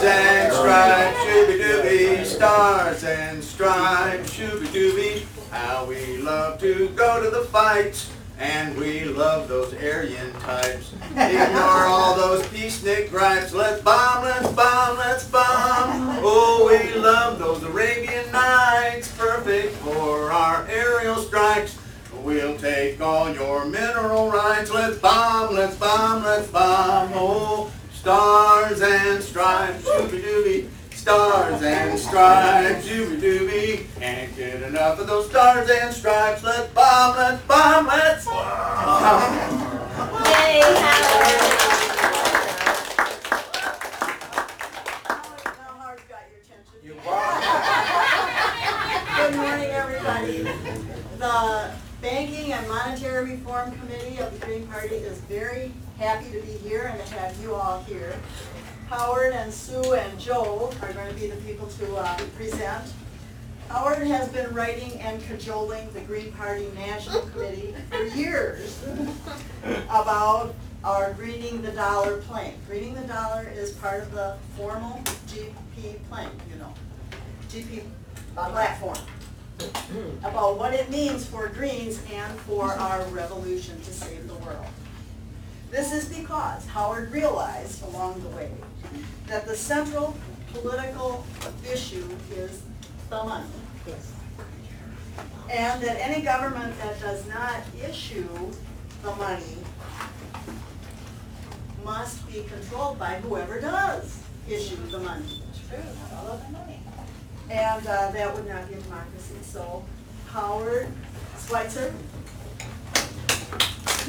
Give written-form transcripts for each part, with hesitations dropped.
and stripes, shooby-dooby, stars and stripes, shooby-dooby. How we love to go to the fights, and we love those Aryan types. Ignore all those peacenik gripes. Let's bomb, let's bomb, let's bomb. Oh, we love those Arabian Nights, perfect for our aerial strikes. We'll take all your mineral rights. Let's bomb, let's bomb, let's bomb. Oh, stars and stripes, shooby-dooby. Stars and stripes, shooby-dooby. Can't get enough of those stars and stripes. Let's bomb, let's bomb, let's bomb. Yay, Howard. Now Howard's got your attention. You bomb. Good morning, everybody. The Banking and Monetary Reform Committee of the Green Party is very happy to be here and to have you all here. Howard and Sue and Joe are going to be the people to present. Howard has been writing and cajoling the Green Party National Committee for years about our Greening the Dollar plan. Greening the Dollar is part of the formal GP plan, you know, GP platform, about what it means for Greens and for our revolution to save the world. This is because Howard realized along the way that the central political issue is the money. And that any government that does not issue the money must be controlled by whoever does issue the money. It's true, not all of the money. And that would not be a democracy. So Howard Schweitzer.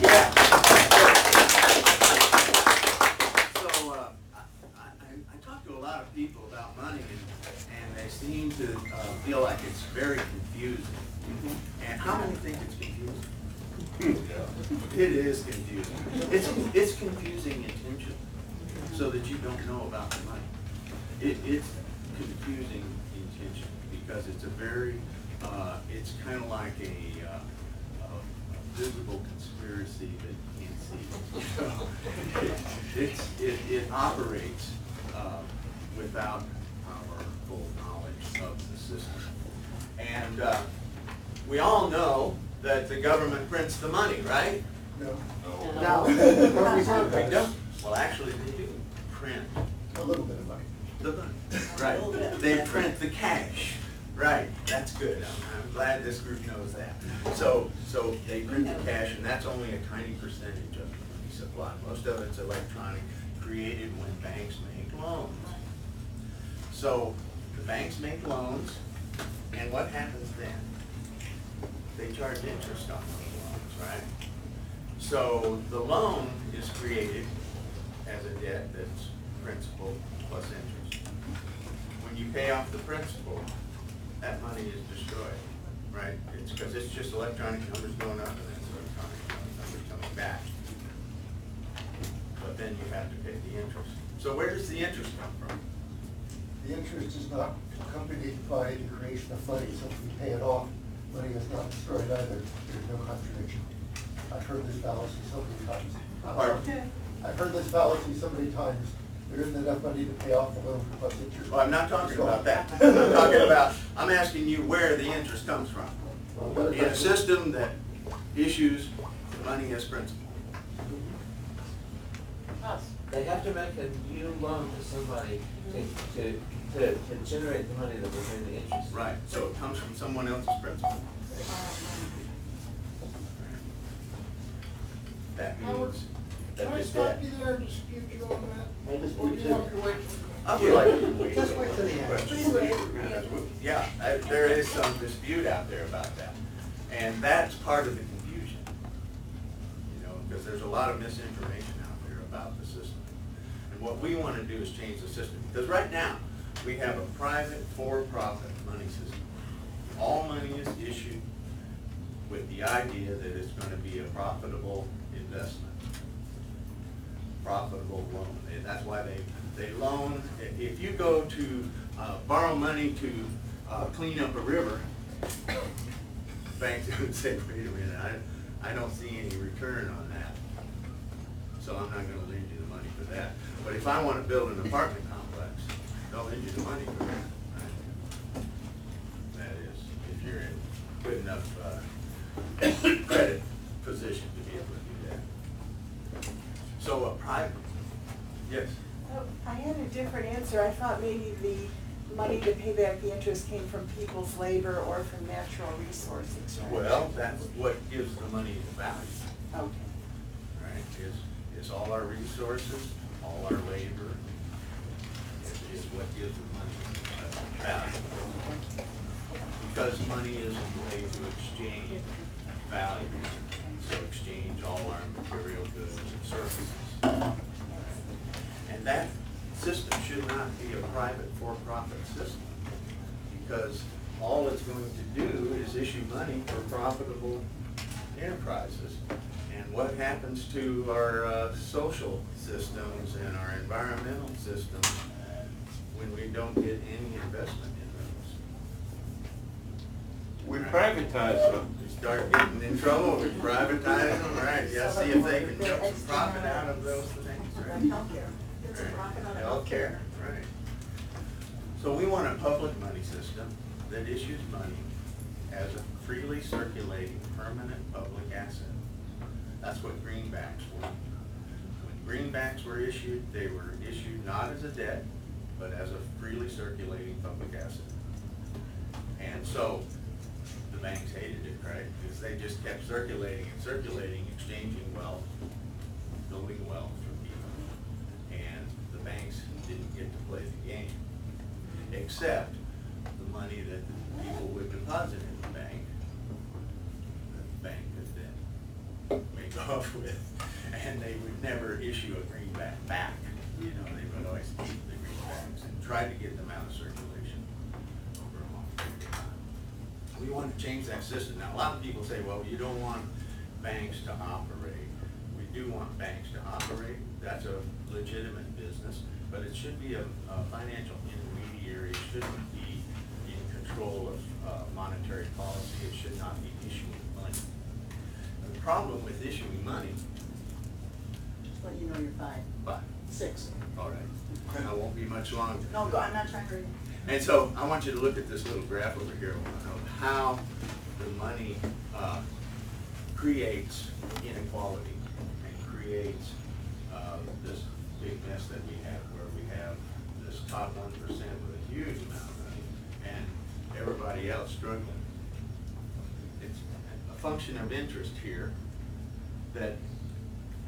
Yeah. So I talk to a lot of people about money, and they seem to feel like it's very confusing. And how many think it's confusing? It is confusing. It's confusing intentionally, so that you don't know about the money. It's confusing intentionally because it's a very, it's kind of like a visible conspiracy that you can't see. It operates without our full knowledge of the system. And we all know that the government prints the money, right? No. No. They don't. Well, actually, they do print A little bit of money. the money. Right. They print the cash. Right. That's good. I'm glad this group knows that. So they print the cash, and that's only a tiny percentage of the money supply. Most of it's electronic, created when banks make loans. So the banks make loans, and what happens then? They charge interest on those loans, right? So the loan is created as a debt that's principal plus interest. When you pay off the principal, that money is destroyed, right? It's because it's just electronic numbers going up and then it's electronic numbers coming back. But then you have to pay the interest. So where does the interest come from? The interest is not accompanied by the creation of money, so if we pay it off, money is not destroyed either. There's no contradiction. I've heard this fallacy so many times. Pardon? I've heard this fallacy so many times. There isn't enough money to pay off the loan plus interest. Well, I'm not talking about that. I'm asking you where the interest comes from. In a system that issues money as principal. They have to make a new loan to somebody to generate the money that will pay the interest. Right, so it comes from someone else's principal. That means that Can I the stop debt. you there and dispute you on that? I just Or want do to. you want me to wait? I would like to wait. Just wait till the end. Please wait. Yeah, there is some dispute out there about that. And that's part of the confusion. You know, because there's a lot of misinformation out there about the system. And what we want to do is change the system. Because right now, we have a private for-profit money system. All money is issued with the idea that it's going to be a profitable investment, profitable loan. And that's why they loan. If you go to borrow money to clean up a river, banks would say, wait a minute, I don't see any return on that, so I'm not going to lend you the money for that. But if I want to build an apartment complex, lend you the money for that, right? That is, if you're in good enough credit position to be able to do that. So a private, yes? Oh, I had a different answer. I thought maybe the money to pay back the interest came from people's labor or from natural resource extraction. Well, that's what gives the money its value, Okay. right? Is all our resources, all our labor, is what gives the money value. Because money is a way to exchange value, so exchange all our material goods and services. And that system should not be a private for-profit system, because all it's going to do is issue money for profitable enterprises. And what happens to our social systems and our environmental systems when we don't get any investment in those? We privatize them. We start getting in trouble, we privatize them, right? Yeah, see if they can get some profit out of those things, Like right? healthcare. It's a profit on Healthcare, right. So we want a public money system that issues money as a freely circulating permanent public asset. That's what greenbacks were. When greenbacks were issued, they were issued not as a debt, but as a freely circulating public asset. And so the banks hated it, right? Because they just kept circulating and circulating, exchanging wealth, building wealth for people. And the banks didn't get to play the game, except the money that the people would deposit in the bank, the bank could then make off with, and they would never issue a greenback back. You know, they would always keep the greenbacks and try to get them out of circulation over a long period of time. We want to change that system. Now, a lot of people say, well, you don't want banks to operate. We do want banks to operate. That's a legitimate business, but it should be a financial intermediary. It shouldn't be in control of monetary policy. It should not be issuing money. The problem with issuing money, Just let you know you're fine. but, 6. all right, I won't be much longer. No, go, I'm not trying to read. And so I want you to look at this little graph over here of how the money creates inequality and creates this big mess that we have, where we have this top 1% with a huge amount of money and everybody else struggling. It's a function of interest here that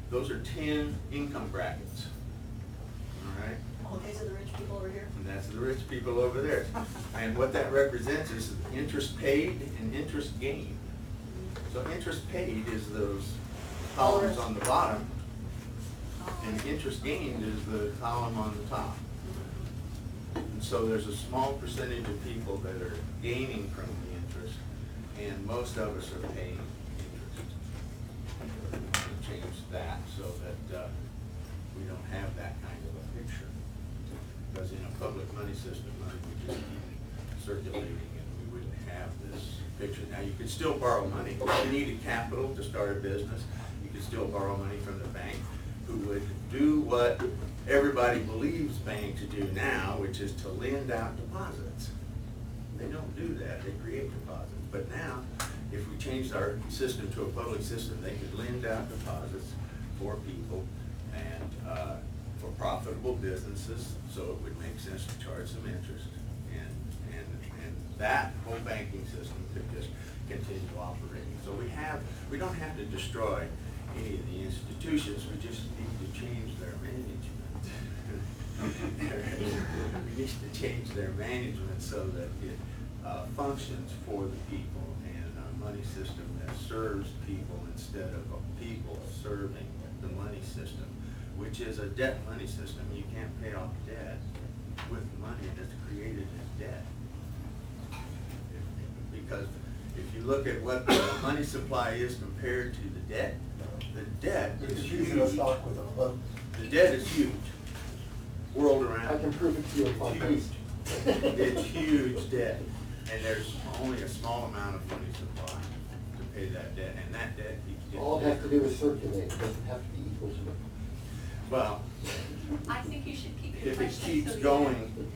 those are 10 income brackets, all right? Oh, these are the rich people over here? And that's the rich people over there. And what that represents is interest paid and interest gained. So interest paid is those columns on the bottom, and interest gained is the column on the top. And so there's a small percentage of people that are gaining from the interest, and most of us are paying interest. We're going to change that so that we don't have that kind of a picture. Because in a public money system, money would just keep circulating and we wouldn't have this picture. Now, you could still borrow money. If you needed capital to start a business, you could still borrow money from the bank, who would do what everybody believes banks do now, which is to lend out deposits. They don't do that, they create deposits. But now, if we changed our system to a public system, they could lend out deposits for people and for profitable businesses, so it would make sense to charge some interest. And that whole banking system could just continue operating. So we don't have to destroy any of the institutions, we just need to change their management. We need to change their management so that it functions for the people, and a money system that serves people instead of people serving the money system, which is a debt money system. You can't pay off debt with money that's created as debt. Because if you look at what the money supply is compared to the debt is It's huge. using a stock with a float. The debt is huge. World I around. can prove it to you in 5 days. It's huge debt, and there's only a small amount of money supply to pay that debt, and that debt keeps getting All it has to bigger. do is circulate, it doesn't have to be equal to it. Well, I think you should keep your If it questions keeps to the going,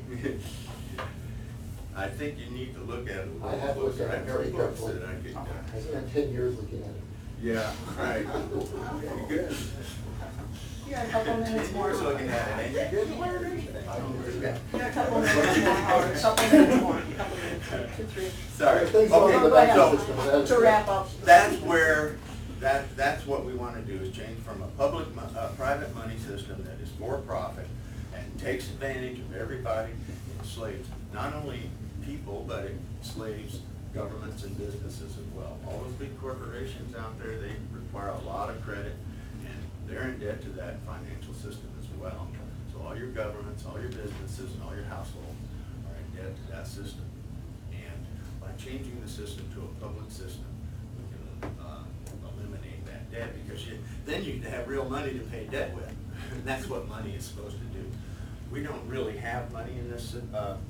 I think you need to look at it a I little have looked closer. at it very have books carefully. that I could, I spent 10 years looking at it. yeah, right. Okay, good. You got a couple minutes more. You're looking at it, and you didn't learn anything. You got a couple minutes more, Howard, a couple minutes more, a couple minutes, 2, 3. Sorry. Things along Okay, the Go ahead. banking system, that is- To wrap up. That's where, that's what we want to do, is change from a private money system that is for profit and takes advantage of everybody, enslaves not only people, but it enslaves governments and businesses as well. All those big corporations out there, they require a lot of credit, and they're in debt to that financial system as well. So all your governments, all your businesses, and all your households are in debt to that system. And by changing the system to a public system, we can eliminate that debt, because then you have real money to pay debt with. And that's what money is supposed to do. We don't really have money in this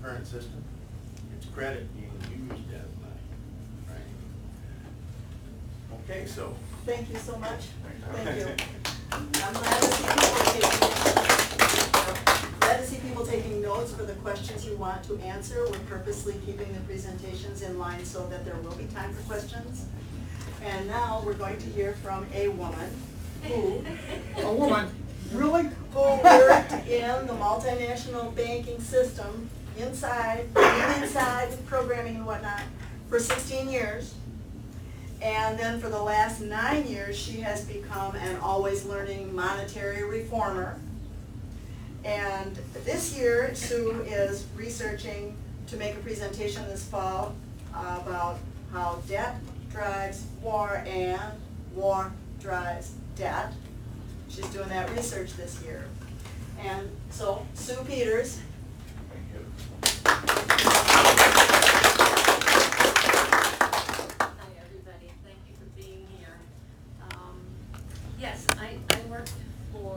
current system. It's credit being used as money, right? Okay, so. Thank you so much. Thank you. I'm glad to see people taking notes for the questions you want to answer. We're purposely keeping the presentations in line so that there will be time for questions. And now we're going to hear from a woman who Really? who worked in the multinational banking system inside with programming and whatnot for 16 years. And then for the last 9 years, she has become an always learning monetary reformer. And this year, Sue is researching to make a presentation this fall about how debt drives war and war drives debt. She's doing that research this year. And so, Sue Peters. Hi, everybody. Thank you for being here. Yes, I worked for Wall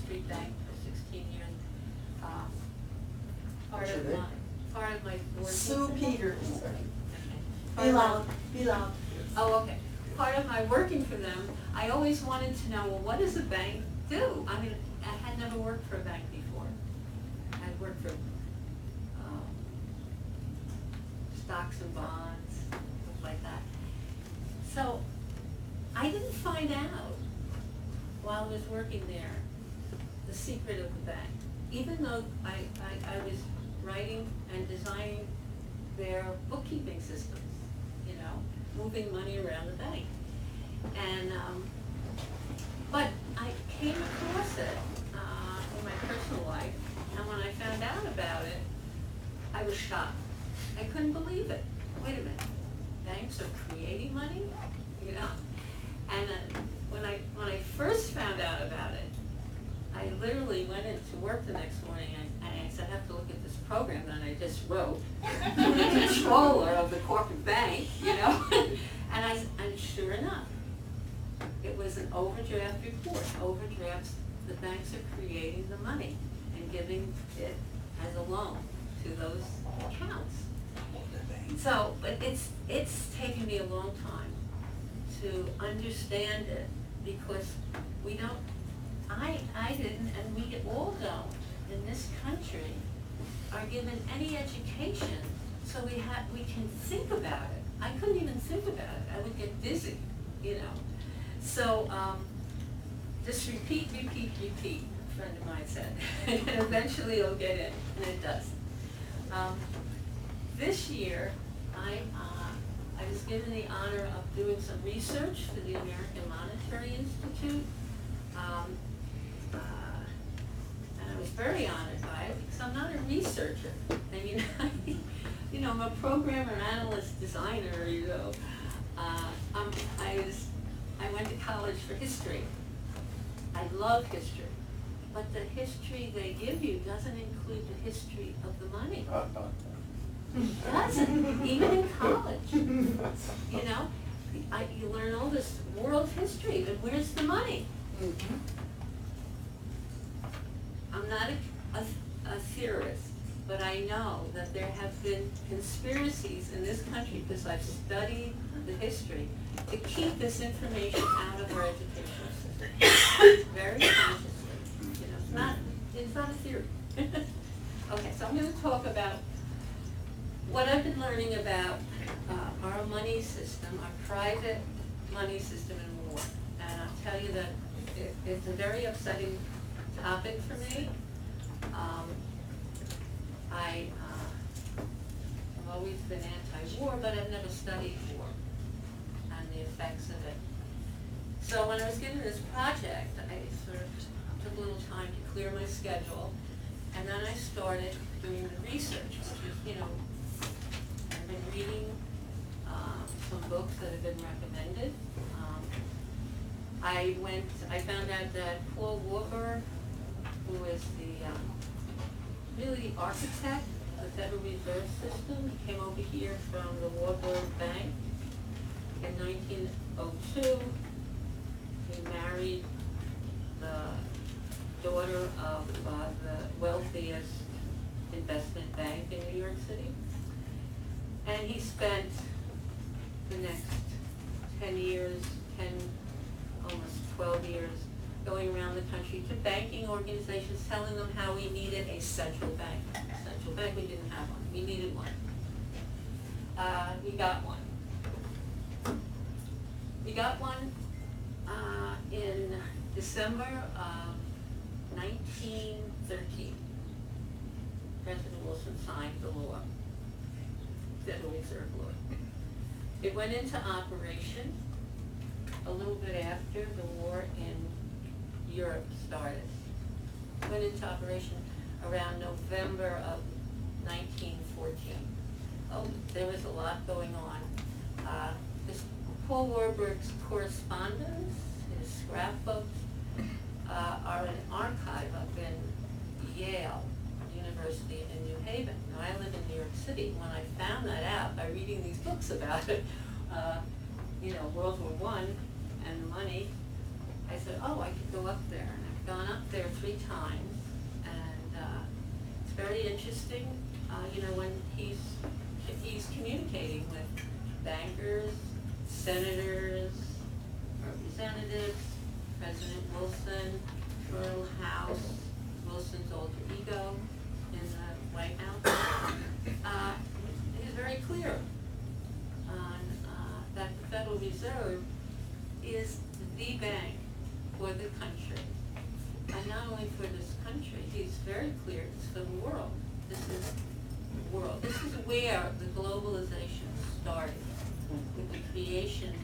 Street Bank for 16 years. What's your name? Part of my board. Sue Peters. Okay. Be loud, be loud. Oh, okay. Part of my working for them, I always wanted to know, well, what does a bank do? I mean, I had never worked for a bank before. I'd worked for stocks and bonds, stuff like that. So I didn't find out while I was working there the secret of the bank. Even though I was writing and designing their bookkeeping systems, you know, moving money around the bank. And, but I came across it in my personal life, and when I found out about it, I was shocked. I couldn't believe it. Wait a minute, banks are creating money, you know? And when I first found out about it, I literally went into work the next morning and I said, I have to look at this program that I just wrote to the controller of the corporate bank, you know? And sure enough, it was an overdraft report. Overdrafts, the banks are creating the money and giving it as a loan to those accounts. So, but it's taken me a long time to understand it, because we don't, I didn't, and we all don't, in this country, are given any education, so we can think about it. I couldn't even think about it. I would get dizzy, you know. So, just repeat, a friend of mine said, and eventually it'll get in, and it does. This year, I was given the honor of doing some research for the American Monetary Institute. And I was very honored by it, because I'm not a researcher. I mean, you know, I'm a programmer, analyst, designer, you know. I went to college for history. I love history. But the history they give you doesn't include the history of the money. It doesn't, even in college. You know, you learn all this world history, but where's the money? I'm not a theorist, but I know that there have been conspiracies in this country, because I've studied the history, to keep this information out of our educational system, very consciously. It's not a theory. Okay, so I'm gonna talk about what I've been learning about our money system, our private money system in war. And I'll tell you that it's a very upsetting topic for me. I've always been anti-war, but I've never studied war and the effects of it. So when I was given this project, I sort of took a little time to clear my schedule, and then I started doing the research, which is, you know, I've been reading some books that have been recommended. I found out that Paul Warburg, who is the really architect of the Federal Reserve System, he came over here from the Warburg Bank in 1902. He married the daughter of the wealthiest investment bank in New York City. And he spent the next almost 12 years, going around the country to banking organizations, telling them how we needed a central bank. Central bank, we didn't have one. We needed one. We got one. We got one in December of 1913. President Wilson signed the law, Federal Reserve law. It went into operation a little bit after the war in Europe started. It went into operation around November of 1914. Oh, there was a lot going on. Paul Warburg's correspondence, his scrapbooks, are an archive up in Yale University in New Haven. Now, I live in New York City. When I found that out by reading these books about it, World War I and the money, I said, oh, I could go up there. And I've gone up there 3 times, and it's very interesting, when he's communicating with bankers, senators, representatives, President Wilson, Colonel House, Wilson's alter ego in the White House. He's very clear on that the Federal Reserve is the bank for the country. And not only for this country, he's very clear, it's for the world. This is the world. This is where the globalization started, with the creation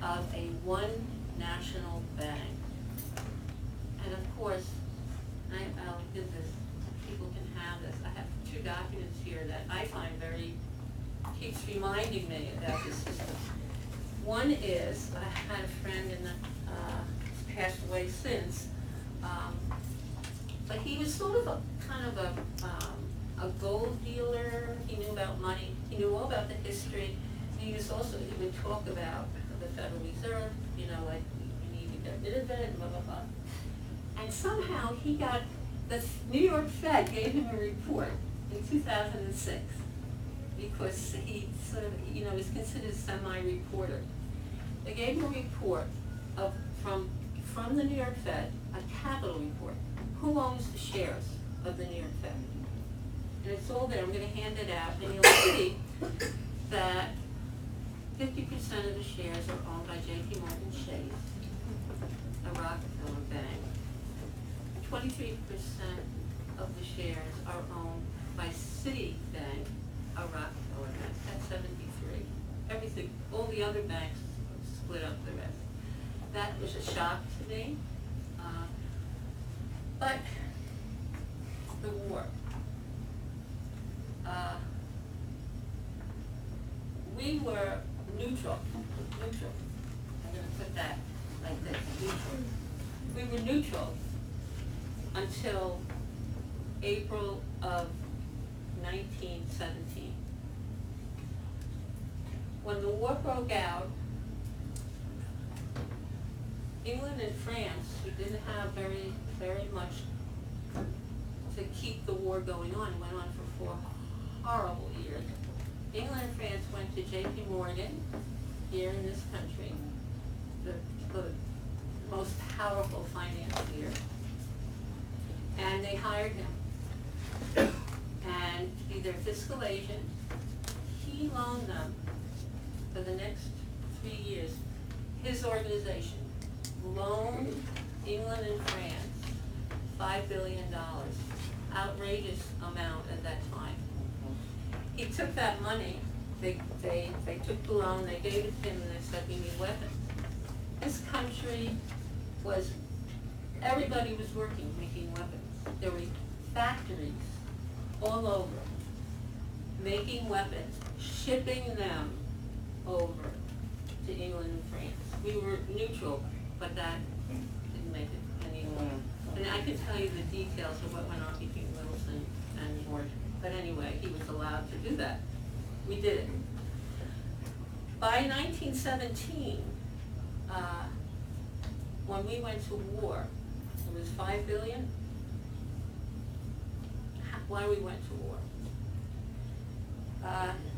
of a one national bank. And of course, I'll give this, people can have this. I have 2 documents here that I find keeps reminding me about this system. One is, I had a friend he's passed away since, but he was sort of a a gold dealer. He knew about money. He knew all about the history. And he would talk about the Federal Reserve, like we need to get rid of it, and blah, blah, blah. And somehow he got, the New York Fed gave him a report in 2006, because he sort of, was considered a semi-reporter. They gave him a report from the New York Fed, a capital report. Who owns the shares of the New York Fed? And it's all there. I'm going to hand it out, and you'll see that 50% of the shares are owned by J.P. Morgan Chase, a Rockefeller bank. 23% of the shares are owned by Citibank, a Rockefeller bank. That's 73. Everything, all the other banks split up the rest. That was a shock to me. But the war. We were neutral. I'm going to put that like this, neutral. We were neutral until April of 1917. When the war broke out, England and France, who didn't have very much to keep the war going on, went on for 4 horrible years. England and France went to J.P. Morgan here in this country, the most powerful financier, And they hired him. And to be their fiscal agent, he loaned them for the next 3 years. His organization loaned England and France $5 billion, outrageous amount at that time. He took that money, they took the loan, they gave it to him, and they said, we need weapons. This country was, everybody was working, making weapons. There were factories all over, making weapons, shipping them over to England and France. We were neutral, but that didn't make it any more. And I could tell you the details of what went on between Littleton and Morgan. But anyway, he was allowed to do that. We did it. By 1917, when we went to war, it was $5 billion. Why we went to war?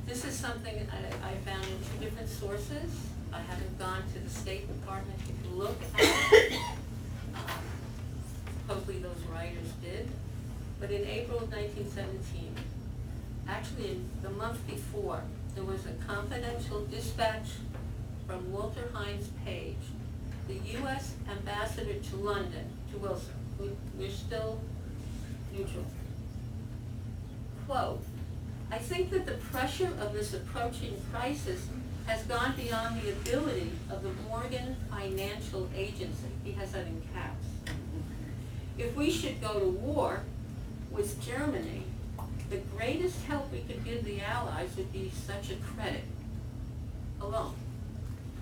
This is something I found in 2 different sources. I haven't gone to the State Department to look at it. Hopefully those writers did. But in April of 1917, actually in the month before, there was a confidential dispatch from Walter Hines Page, the U.S. ambassador to London, to Wilson. We're still neutral. Quote, I think that the pressure of this approaching crisis has gone beyond the ability of the Morgan Financial Agency. He has that in caps. If we should go to war with Germany, the greatest help we could give the Allies would be such a credit alone.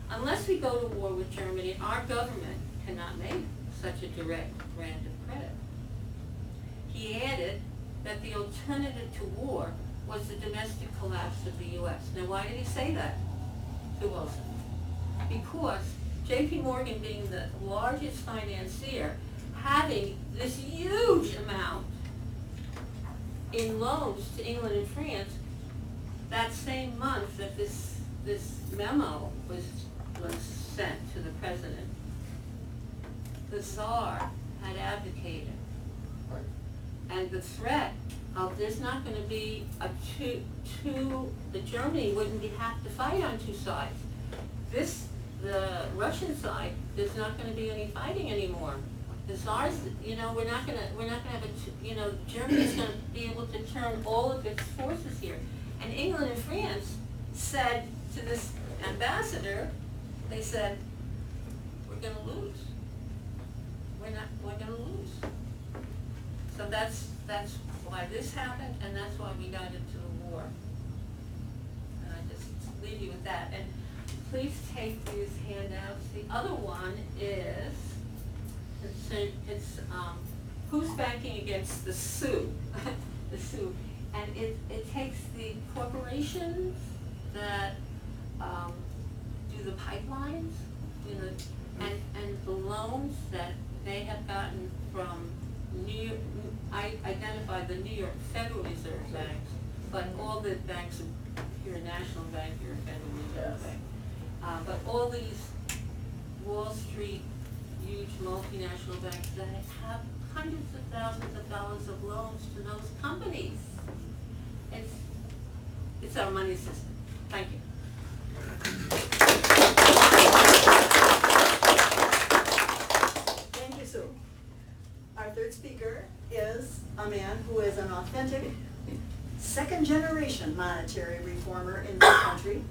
Unless we go to war with Germany, our government cannot make such a direct grant of credit. He added that the alternative to war was the domestic collapse of the U.S. Now, why did he say that to Wilson? Because J.P. Morgan, being the largest financier, having this huge amount in loans to England and France, that same month that this memo was sent to the president, the Tsar had abdicated. And the threat of there's not going to be the Germany wouldn't have to fight on 2 sides. The Russian side, there's not going to be any fighting anymore. The Tsars, we're not going to have Germany's going to be able to turn all of its forces here. And England and France said to this ambassador, they said, we're going to lose. We're going to lose. So that's why this happened, and that's why we got into the war. And I just leave you with that. And please take these handouts. The other one is, it's who's banking against the Sioux, the Sioux, and it takes the corporations that do the pipelines, and the loans that they have gotten from I identified the New York Federal Reserve banks, but all the banks, if you're a national bank, you're a Federal Reserve Bank. But all these Wall Street huge multinational banks that have hundreds of thousands of dollars of loans to those companies. It's our money system. Thank you. Thank you, Sue. Our third speaker is a man who is an authentic second-generation monetary reformer in this country,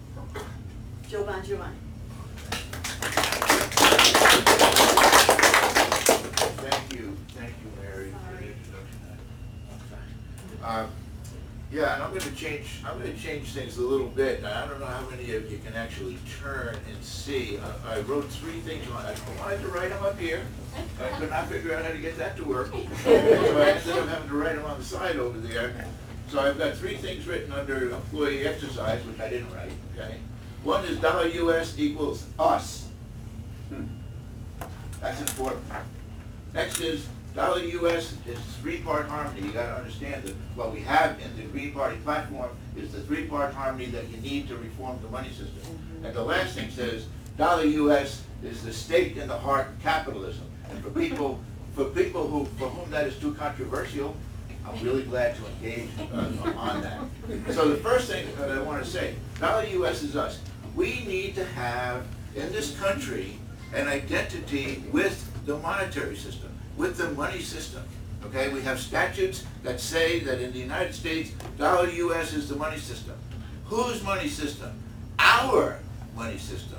Joe Bongiovanni. Thank you, Mary, for the introduction. Yeah, and I'm going to change things a little bit. And I don't know how many of you can actually turn and see. I wrote 3 things on. I wanted to write them up here. I could not figure out how to get that to work. So I ended up having to write them on the side over there. So I've got 3 things written under employee exercise, which I didn't write. Okay. One is $US equals us. That's important. Next is $US is 3-part harmony. You got to understand that what we have in the Green Party platform is the 3-part harmony that you need to reform the money system. And the last thing says $US is the stake in the heart of capitalism. And for people for people for whom that is too controversial, I'm really glad to engage on that. So the first thing that I want to say, dollar US is us. We need to have in this country an identity with the monetary system, with the money system. Okay, we have statutes that say that in the United States, dollar US is the money system. Whose money system? Our money system.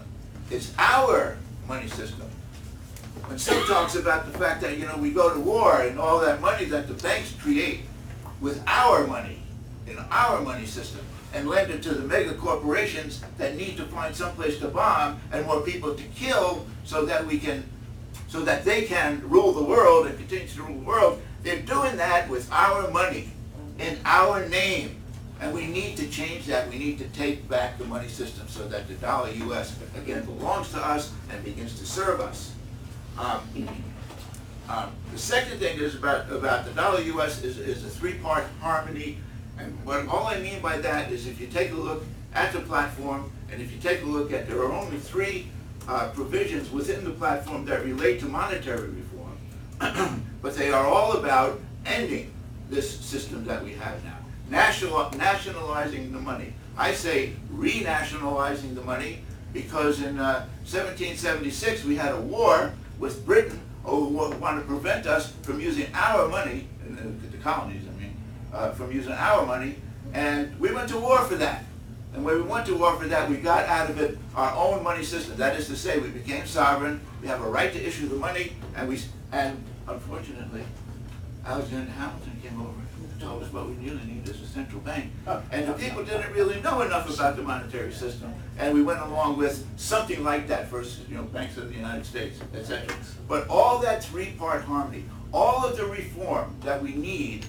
It's our money system. When Sim talks about the fact that, we go to war and all that money that the banks create with our money, in our money system, and lend it to the mega corporations that need to find someplace to bomb and more people to kill so that they can rule the world and continue to rule the world, they're doing that with our money, in our name. And we need to change that. We need to take back the money system so that the dollar US, again, belongs to us and begins to serve us. The second thing is about the dollar US is a three-part harmony. And all I mean by that is if you take a look at the platform, and if you take a look at, there are only three provisions within the platform that relate to monetary reform, but they are all about ending this system that we have now. Nationalizing the money. I say renationalizing the money because in 1776 we had a war with Britain who wanted to prevent us from using our money, the colonies I mean, from using our money, and we went to war for that. And when we went to war for that, we got out of it our own money system. That is to say, we became sovereign, we have a right to issue the money, and unfortunately, Alexander Hamilton came over and told us what we really need is a central bank. And the people didn't really know enough about the monetary system. And we went along with something like that versus, banks of the United States, etc. But all that three-part harmony, all of the reform that we need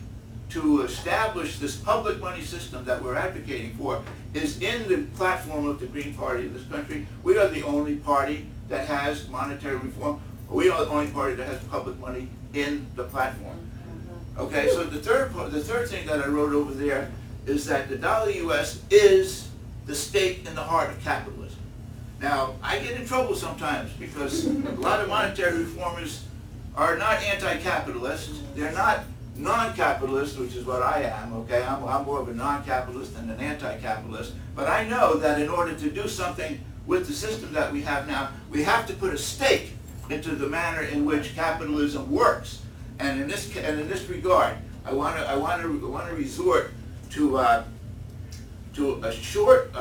to establish this public money system that we're advocating for is in the platform of the Green Party of this country. We are the only party that has monetary reform. We are the only party that has public money in the platform. Okay, so the third thing that I wrote over there is that the dollar US is the stake in the heart of capitalism. Now, I get in trouble sometimes because a lot of monetary reformers are not anti-capitalist. They're not non-capitalist, which is what I am, okay? I'm more of a non-capitalist than an anti-capitalist. But I know that in order to do something with the system that we have now, we have to put a stake into the manner in which capitalism works. And in this regard, I want to resort to a short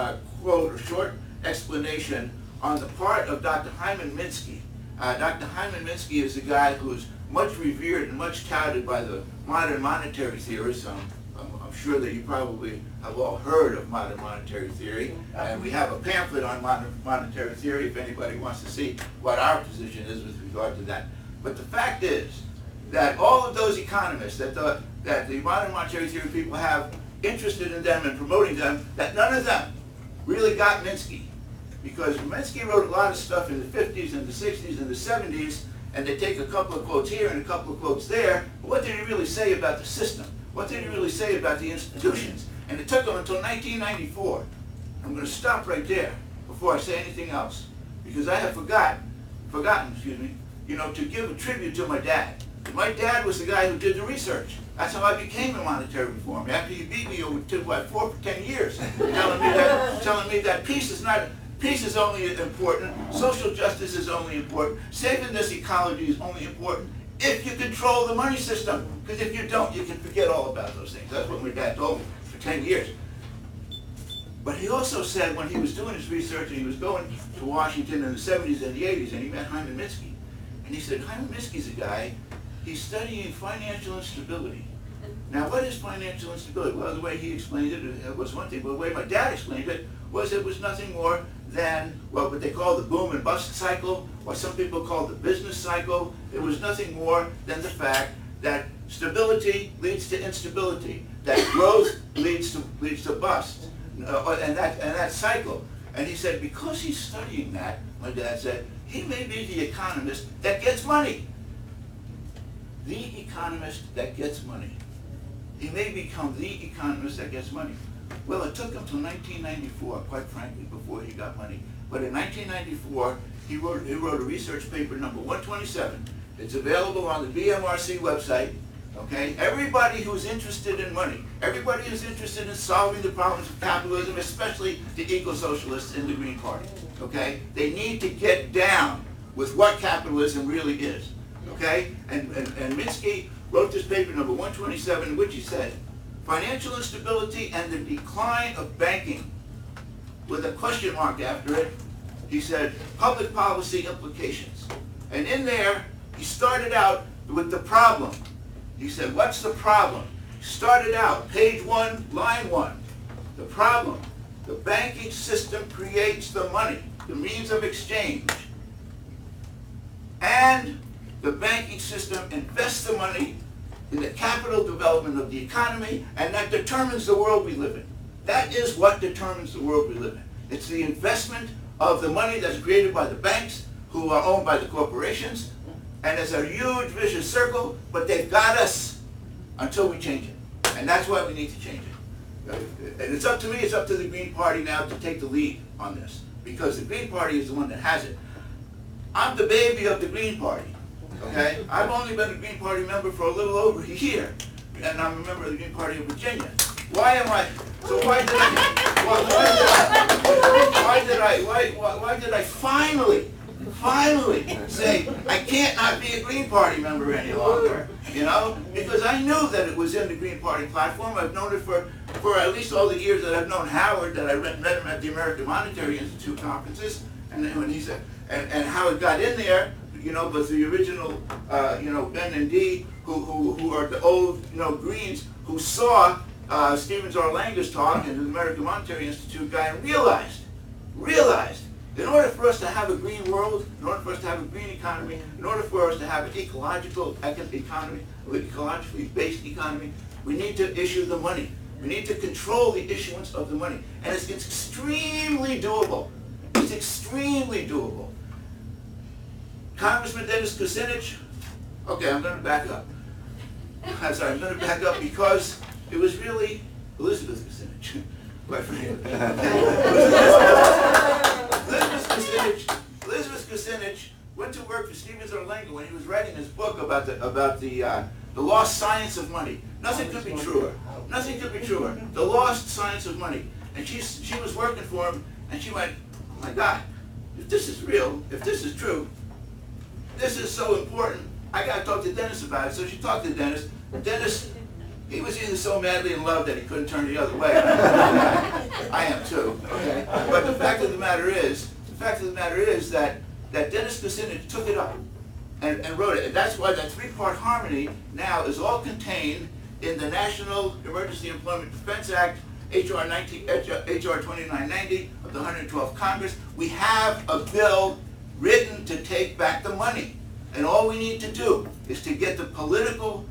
quote or short explanation on the part of Dr. Hyman Minsky. Dr. Hyman Minsky is a guy who's much revered and much touted by the modern monetary theorists. I'm sure that you probably have all heard of modern monetary theory, and we have a pamphlet on modern monetary theory if anybody wants to see what our position is with regard to that. But the fact is that all of those economists that the modern monetary theory people have interested in them and promoting them, that none of them really got Minsky. Because Minsky wrote a lot of stuff in the 50s and the 60s and the 70s, and they take a couple of quotes here and a couple of quotes there, but what did he really say about the system? What did he really say about the institutions? And it took him until 1994. I'm going to stop right there before I say anything else, because I have forgotten, to give a tribute to my dad. My dad was the guy who did the research. That's how I became a monetary reformer. After he beat me over 4 for 10 years, telling me that peace is only important, social justice is only important, saving this ecology is only important if you control the money system. Because if you don't, you can forget all about those things. That's what my dad told me for 10 years. But he also said when he was doing his research and he was going to Washington in the 70s and the 80s, and he met Hyman Minsky. And he said, Hyman Minsky's a guy, he's studying financial instability. Now, what is financial instability? Well, the way he explained it was one thing, but the way my dad explained it was nothing more than what they call the boom and bust cycle, or some people call the business cycle. It was nothing more than the fact that stability leads to instability, that growth leads to bust, and that cycle. And he said, because he's studying that, my dad said, he may be the economist that gets money. The economist that gets money. He may become the economist that gets money. Well, it took him till 1994, quite frankly, before he got money. But in 1994, he wrote a research paper number 127. It's available on the BMRC website. Okay, everybody who's interested in money, everybody who's interested in solving the problems of capitalism, especially the eco-socialists in the Green Party, okay, they need to get down with what capitalism really is, okay? And Minsky wrote this paper number 127 in which he said, financial instability and the decline of banking, with a question mark after it, he said, public policy implications. And in there, he started out with the problem. He said, what's the problem? Started out, page 1, line 1. The problem, the banking system creates the money, the means of exchange. And the banking system invests the money in the capital development of the economy, and that determines the world we live in. That is what determines the world we live in. It's the investment of the money that's created by the banks, who are owned by the corporations, and it's a huge vicious circle, but they've got us until we change it. And that's why we need to change it. And it's up to me, it's up to the Green Party now to take the lead on this, because the Green Party is the one that has it. I'm the baby of the Green Party, okay? I've only been a Green Party member for a little over a year, and I'm a member of the Green Party of Virginia. Why am I, so why did I finally say, I can't not be a Green Party member any longer, you know? Because I knew that it was in the Green Party platform. I've known it for at least all the years that I've known Howard, that I met him at the American Monetary Institute conferences, and then when he said, and Howard got in there, you know, but the original, you know, Ben and Dee, who are the old, you know, Greens, who saw Stevens Orlanga's talk and the American Monetary Institute guy and realized, in order for us to have a green world, in order for us to have a green economy, in order for us to have an ecological economy, ecologically based economy, we need to issue the money. We need to control the issuance of the money. And it's extremely doable. It's extremely doable. Congressman Dennis Kucinich, okay, I'm going to back up. I'm sorry, I'm going to back up because it was really Elizabeth Kucinich, quite frankly. Elizabeth Kucinich went to work for Stevens Orlanga when he was writing his book about the lost science of money. Nothing could be truer. Nothing could be truer. The lost science of money. And she was working for him, and she went, oh my God, if this is real, if this is true, this is so important. I got to talk to Dennis about it. So she talked to Dennis. Dennis, he was either so madly in love that he couldn't turn the other way. I am too. Okay. But the fact of the matter is that Dennis Kucinich took it up and wrote it. And that's why that three-part harmony now is all contained in the National Emergency Employment Defense Act, HR 2990 of the 112th Congress. We have a bill written to take back the money. And all we need to do is to get the political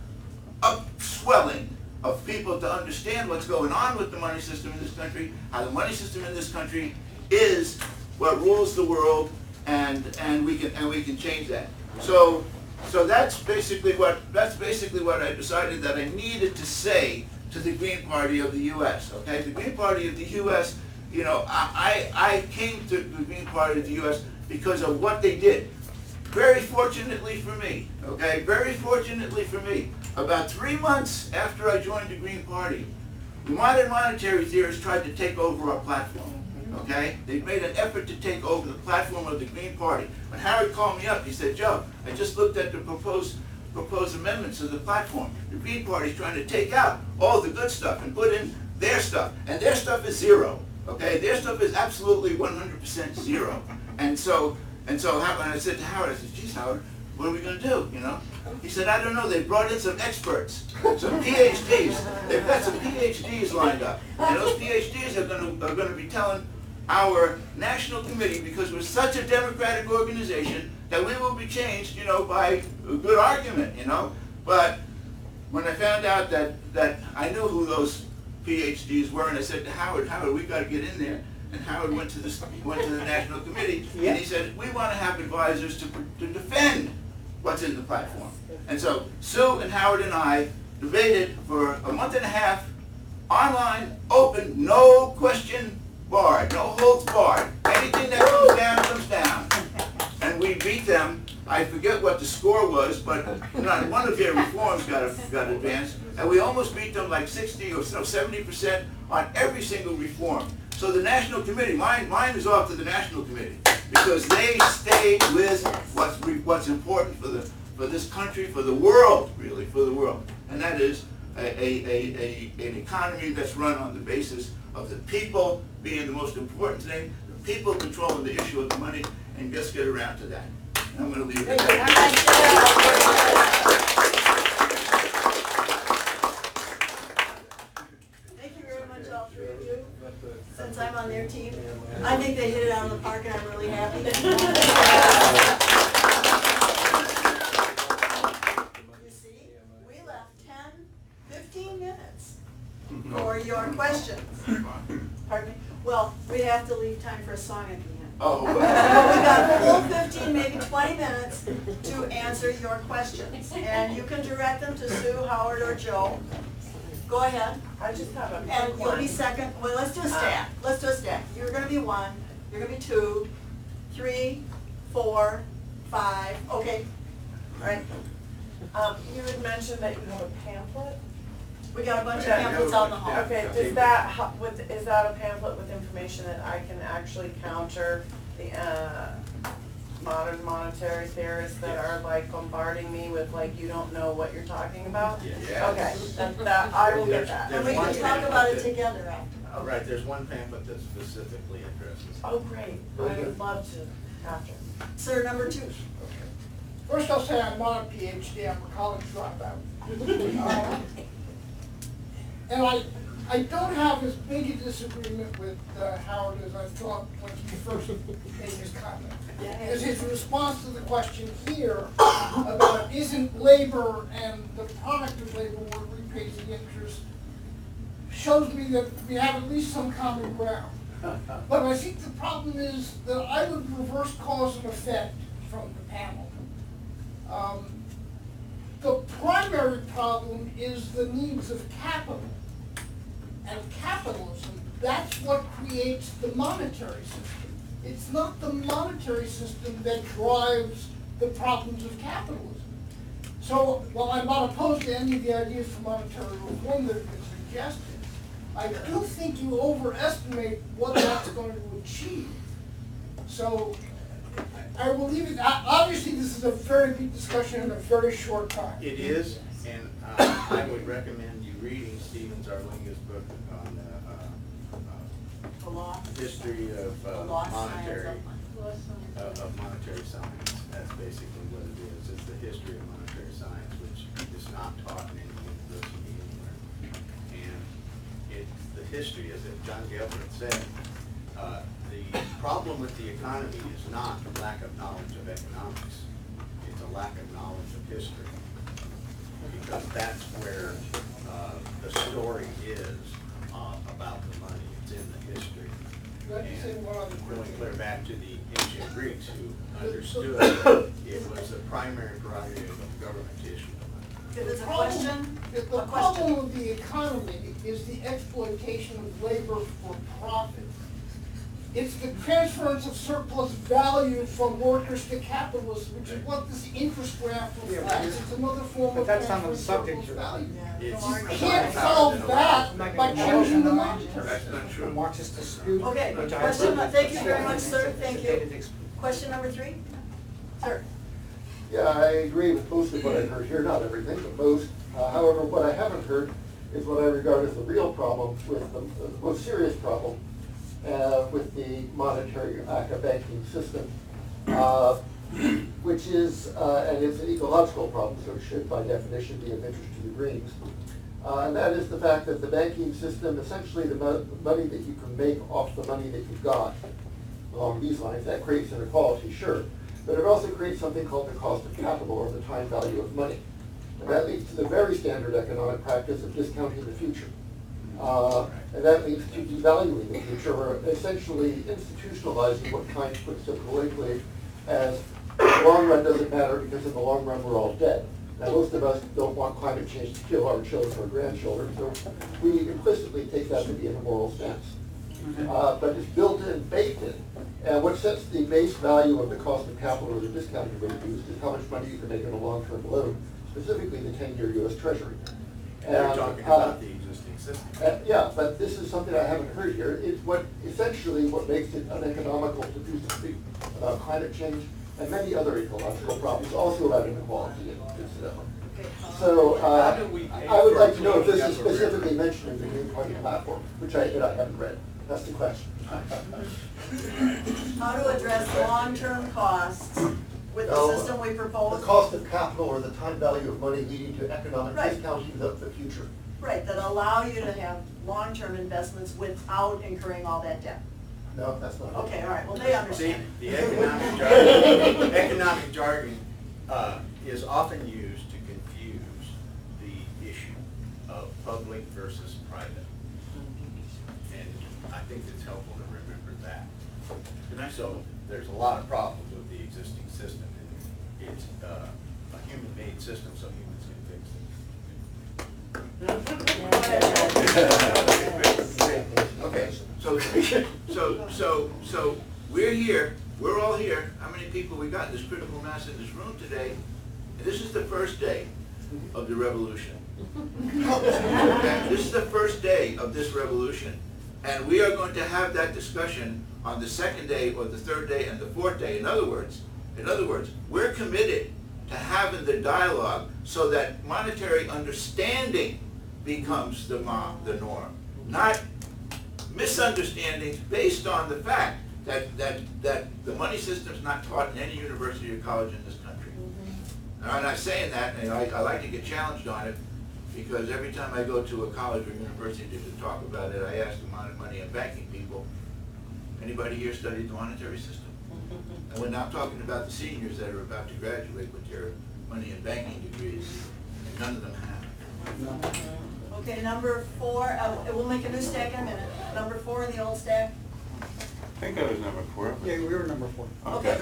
upswelling of people to understand what's going on with the money system in this country, how the money system in this country is what rules the world, and we can change that. So that's basically what I decided that I needed to say to the Green Party of the U.S. Okay, the Green Party of the U.S. You know, I came to the Green Party of the U.S. because of what they did. Very fortunately for me, okay, very fortunately for me, about 3 months after I joined the Green Party, the modern monetary theorists tried to take over our platform, okay? They made an effort to take over the platform of the Green Party. When Howard called me up, he said, Joe, I just looked at the proposed amendments of the platform. The Green Party's trying to take out all the good stuff and put in their stuff, and their stuff is zero, okay? Their stuff is absolutely 100% zero. And so I said to Howard, I said, geez, Howard, what are we going to do, you know? He said, I don't know, they brought in some experts, some PhDs. They've got some PhDs lined up. And those PhDs are going to be telling our national committee, because we're such a democratic organization, that we will be changed, you know, by a good argument, you know? But when I found out that I knew who those PhDs were, and I said to Howard, we got to get in there. And Howard went to the National Committee, and he said, we want to have advisors to defend what's in the platform. And so Sue and Howard and I debated for a month and a half Online, open, no question barred, no holds barred. Anything that comes down, comes down. And we beat them. I forget what the score was, but not one of their reforms got advanced, and we almost beat them like 60 or 70% on every single reform. So the National Committee, mine is off to the National Committee, because they stayed with what's important for this country, for the world, really, for the world, and that is an economy that's run on the basis of the people being the most important thing, the people controlling the issue of the money, and just get around to that. I'm going to leave it at that. Thank you very much, all three of you. Since I'm on their team, I think they hit it out of the park, and I'm really happy. You see, we left 10-15 minutes for your questions. Pardon me? Well, we have to leave time for a song at the end. Oh, But we got a full 15, maybe 20 minutes to answer your questions. And you can direct them to Sue, Howard, or Joe. Go ahead. I just have a And quick you'll be one. second. Well, let's do a stack. Let's do a stack. You're gonna be 1, you're gonna be 2, 3, 4, 5. Okay. All right. You had mentioned that you have a pamphlet. We got a bunch of Yeah, pamphlets out in the hall. Okay, does that, is that a pamphlet with information that I can actually counter the modern monetary theorists that are like bombarding me with like, you don't know what you're talking about? Yeah. Okay, that, I will get that. And we can talk about it together after. Oh, right, there's one pamphlet that specifically addresses. Oh, great, I would love to after. Sir, number 2. First I'll say I'm not a PhD, I'm a college dropout. And I don't have as big a disagreement with Howard as I thought when he first made his comment. Because his response to the question here about isn't labor and the product of labor what repays the interest shows me that we have at least some common ground. But I think the problem is that I would reverse cause and effect from the panel. The primary problem is the needs of capital. And capitalism, that's what creates the monetary system. It's not the monetary system that drives the problems of capitalism. So while I'm not opposed to any of the ideas for monetary reform that have been suggested, I do think you overestimate what that's going to achieve. So I will leave it, obviously this is a very big discussion in a very short time. It is, and I would recommend you reading Stephen Zarlinga's book on The law. history of The law monetary, science of money. of monetary science. That's basically what it is. It's the history of monetary science, which is not taught in any university anywhere. And it's the history, as John Galbraith said, the problem with the economy is not a lack of knowledge of economics. It's a lack of knowledge of history. Because that's where the story is about the money. It's in the history. Could I just say one other quick Going thing? clear back to the ancient Greeks who understood it was the primary prerogative of government to issue the money. If there's a question, The a problem question. with the economy is the exploitation of labor for profit. It's the transference of surplus value from workers to capitalists, which is what this interest graph reflects. It's another form But of that's not transferring the subject surplus you're- value. It's- You can't solve that by changing the monetary. That's not The true. Marxist dispute. Okay, which I question, believe thank you is very much, sir, thank you. sophisticated Question number 3? Sir? Yeah, I agree with most of what I heard here, not everything, but most. However, what I haven't heard is what I regard as the real problem with the most serious problem with the monetary banking system, which is, and it's an ecological problem, so it should by definition be of interest to the Greens. And that is the fact that the banking system, essentially the money that you can make off the money that you've got, along these lines, that creates inequality, sure. But it also creates something called the cost of capital, or the time value of money. And that leads to the very standard economic practice of discounting the future. And that leads to devaluing the future, or essentially institutionalizing what Keynes puts so politically as the long run doesn't matter because in the long run we're all dead. Now, most of us don't want climate change to kill our children or grandchildren, so we implicitly take that to be an immoral stance. But it's built in, baked in. And what sets the base value of the cost of capital or the discounting rate used is how much money you can make in a long-term loan, specifically the 10-year U.S. Treasury. They're And, talking about the existing system. yeah, but this is something I haven't heard here. It's essentially what makes it uneconomical to do something about climate change and many other ecological problems, also about inequality, incidentally. So How do we pay I would for like to know if this cleaning is up a river? specifically mentioned in the Green Party platform, which I haven't read. That's the question. How to address long-term costs with the No, system we propose? The cost of capital or the time value of money leading to economic Right. discounting of the future. Right, that allow you to have long-term investments without incurring all that debt. No, that's not it. Okay, all right, well, they See, understand. the economic jargon is often used to confuse the issue of public versus private. And I think it's helpful to remember that. So there's a lot of problems with the existing system. And it's a human-made system, so humans can fix it. Okay, so we're here, we're all here. How many people we got? This critical mass in this room today. And this is the first day of the revolution. Okay? This is the first day of this revolution. And we are going to have that discussion on the second day or the third day and the fourth day. In other words, we're committed to having the dialogue so that monetary understanding becomes the norm, not misunderstandings based on the fact that the money system is not taught in any university or college in this country. And I'm not saying that, and I like to get challenged on it, because every time I go to a college or university to talk about it, I ask the money and banking people, anybody here studied the monetary system? And we're now talking about the seniors that are about to graduate with their money and banking degrees, and none of them have. Okay, number 4, we'll make a new stack in a minute. Number 4 in the old stack. I think I was number 4. Yeah, we were number 4. Okay.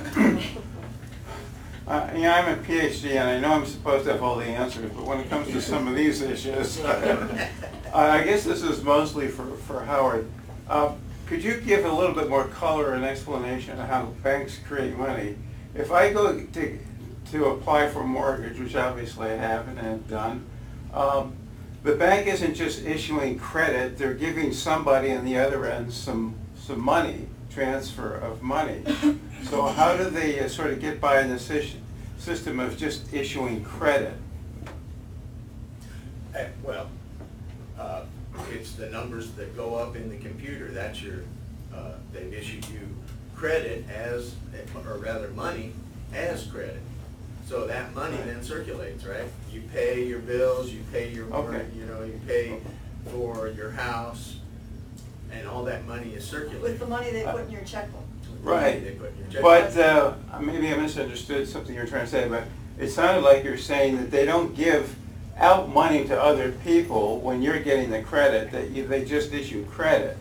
I'm a PhD, and I know I'm supposed to have all the answers, but when it comes to some of these issues, I guess this is mostly for Howard. Could you give a little bit more color and explanation of how banks create money? If I go to apply for a mortgage, which obviously I have and have done, the bank isn't just issuing credit, they're giving somebody on the other end some money, transfer of money. So how do they sort of get by in the system of just issuing credit? Well, it's the numbers that go up in the computer. That's your, they've issued you credit as, or rather money as credit. So that money then circulates, right? You pay your bills, you pay your, Okay. you pay for your house, and all that money is circulating. With the money they put in your checkbook. Right. They put in your checkbook. But maybe I misunderstood something you were trying to say, but it sounded like you're saying that they don't give out money to other people when you're getting the credit, that they just issue credit.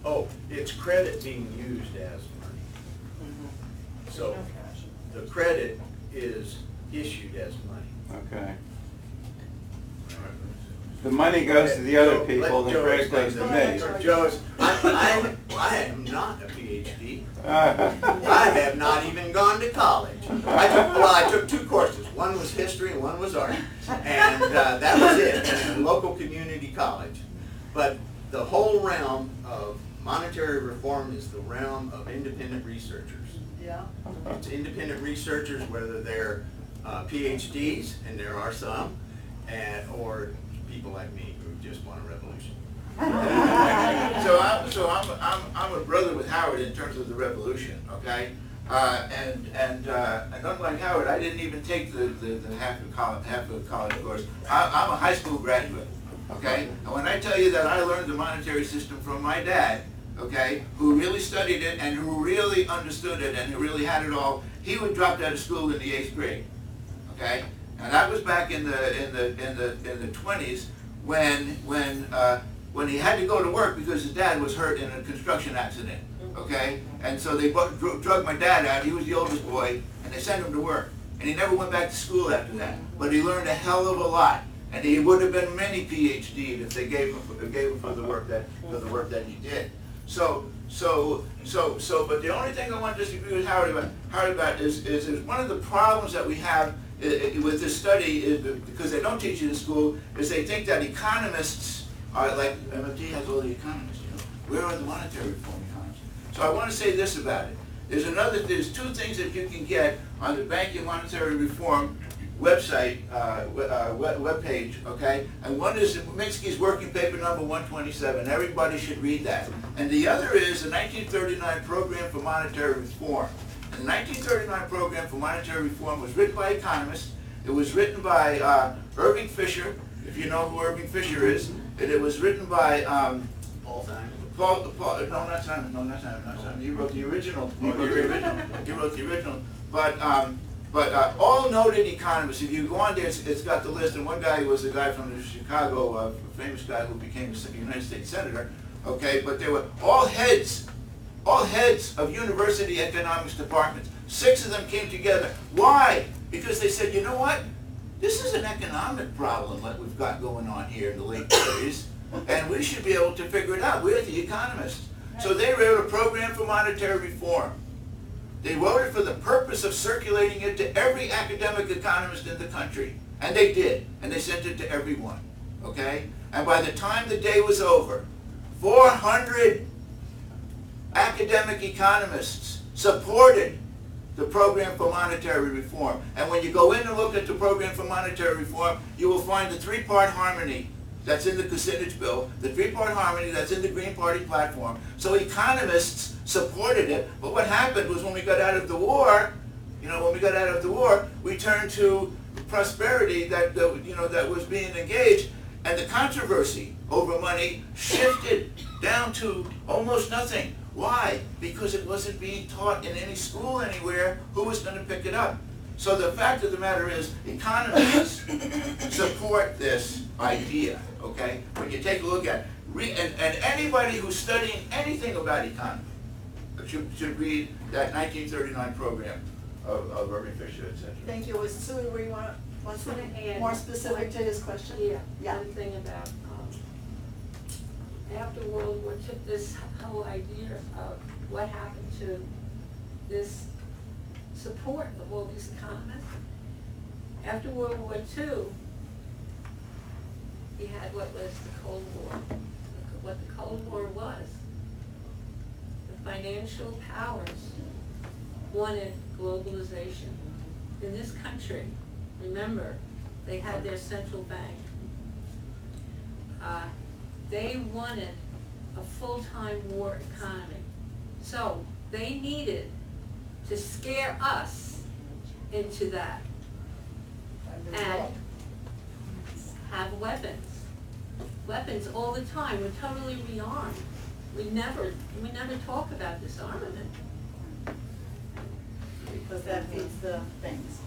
Oh, it's credit being used as money. So the credit is issued as money. Okay. The money goes to the other Joe, people, let and the Joe credit explain goes to this. me. Joe's, I am not a PhD. I have not even gone to college. I took 2 courses. One was history and one was art. And that was it, in a local community college. But the whole realm of monetary reform is the realm of independent researchers. Yeah. It's independent researchers, whether they're PhDs, and there are some, or people like me who just want a revolution. So I'm a brother with Howard in terms of the revolution, okay? And unlike Howard, I didn't even take the half of college course. I'm a high school graduate, okay? And when I tell you that I learned the monetary system from my dad, okay, who really studied it and who really understood it and who really had it all, he would drop out of school in the 8th grade, okay? And that was back in the 20s when he had to go to work because his dad was hurt in a construction accident, okay? And so they drug my dad out. He was the oldest boy, and they sent him to work. and he never went back to school after that. But he learned a hell of a lot, and he would have been many PhDs if they gave him for the work that he did. But the only thing I want to disagree with Howard about is one of the problems that we have with this study is because they don't teach it in school is they think that economists are like MIT has all the economists. You know, where are the monetary reform economists? So I want to say this about it. There's two things that you can get on the Banking and Monetary Reform website, webpage, okay? And one is Minsky's working paper number 127. Everybody should read that. And the other is the 1939 Program for Monetary Reform. And the 1939 Program for Monetary Reform was written by economists. It was written by Irving Fisher, if you know who Irving Fisher is. And it was written by Paul Simon. No, not Simon. He wrote the original. He wrote the original. But all noted economists, if you go on there, it's got the list, and one guy was a guy from Chicago, a famous guy who became a United States Senator, okay, but they were all heads of university economics departments. 6 of them came together. Why? Because they said, you know what? This is an economic problem that we've got going on here in the late 30s, and we should be able to figure it out. We're the economists. So they wrote a program for monetary reform. They wrote it for the purpose of circulating it to every academic economist in the country. And they did. And they sent it to everyone. Okay? And by the time the day was over, 400 academic economists supported the program for monetary reform. And when you go in and look at the program for monetary reform, you will find the 3-part harmony that's in the Kucinich bill, the 3-part harmony that's in the Green Party platform. So economists supported it, but what happened was when we got out of the war, we turned to prosperity that was being engaged, and the controversy over money shifted down to almost nothing. Why? Because it wasn't being taught in any school anywhere. Who was going to pick it up? So the fact of the matter is, economists support this idea, okay? When you take a look at it, and anybody who's studying anything about economy should read that 1939 program of Irving Fisher, etc. Thank you. Was Sue, where you want something add more specific to his question? Yeah. One thing about, after World War II, this whole idea of what happened to this support of all these economists. After World War II, we had what was the Cold War. What the Cold War was, the financial powers wanted globalization. In this country, remember, they had their central bank. They wanted a full-time war economy. So they needed to scare us into that and have weapons. Weapons all the time. We're totally rearmed. We never talk about disarmament. Because that feeds the things.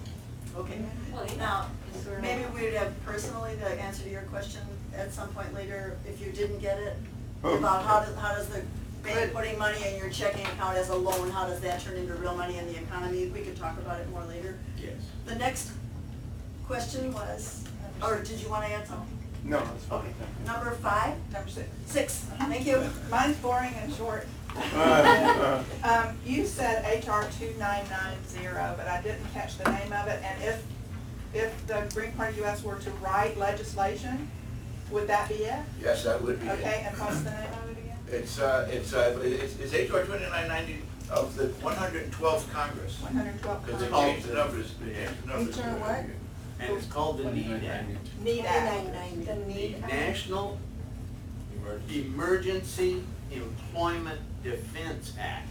Okay. Well, yeah. Now, Is there maybe no- we would have personally the answer to your question at some point later, if you didn't get it, Oh. about how does the bank putting money in your checking account as a loan, how does that turn into real money in the economy? We could talk about it more later. Yes. The next question was, or did you want to add something? No, that's fine. Okay, number 5? Number 6. 6, thank you. Mine's boring and short. You said HR 2990, but I didn't catch the name of it, and if the Green Party US were to write legislation, would that be it? Yes, that would be it. Okay, and what's the name of it again? It's HR 2990 of the 112th Congress. 112. Because they Oh. changed the numbers. They changed the numbers. HR what? And it's called the NEED Act. Need Act. The Need Act. National Emergency Employment Defense Act.